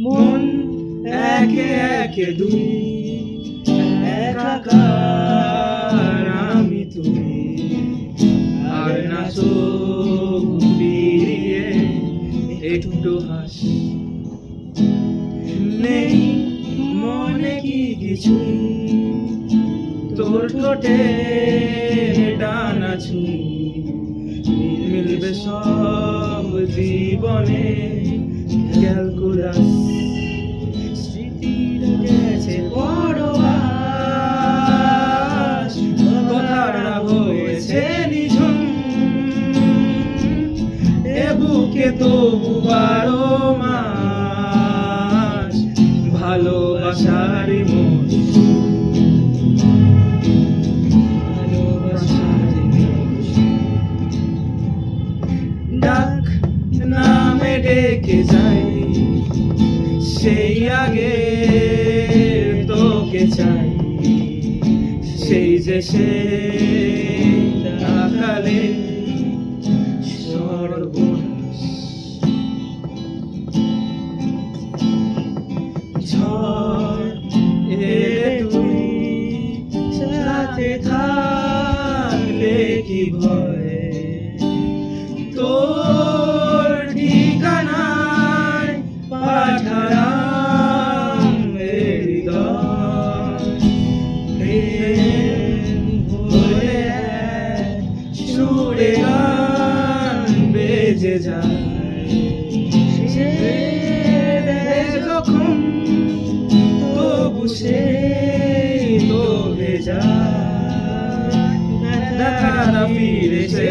মন একে একে দুই, একাকার আমি তুমি, আর না চোখ ফিরিয়ে একটু হাসি। নেই মনে কি কিছুই, তোর ঠোঁটে ডানা ছুঁই, মিলবে সব জীবনে ক্যালকুলাস। স্মৃতিরা গেছে পরবাস, কথাটা হয়েছে নিঝুম, এ বুকে তবু 12 মাস ভালোবাসার মৌসুম। ডাক নামে ডেকে যাই, সেই আগে তোকে চাই, সেই যে সে তাকালে সর্বনাশ। ঝড় এলে তুই সাথে থাকলে কি ভয়, তোর ঠিকানায় পাঠালাম হৃদয়। প্রেম হয়ে এক সুরে গান বেজে যায়, সে যখন তবু সে তো ভেজা। ব্যথাটা ফিরেছে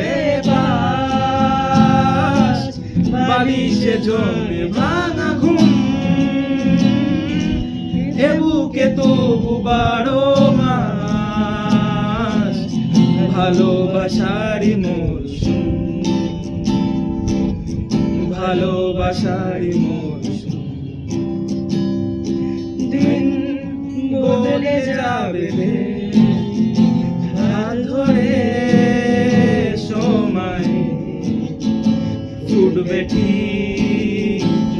বালিশে জমে ভাঙা ঘুম, এ বুকে তবু 12 মাস ভালোবাসারই মৌসুম, ভালোবাসারই মৌসুম। দিন বদলে যাবে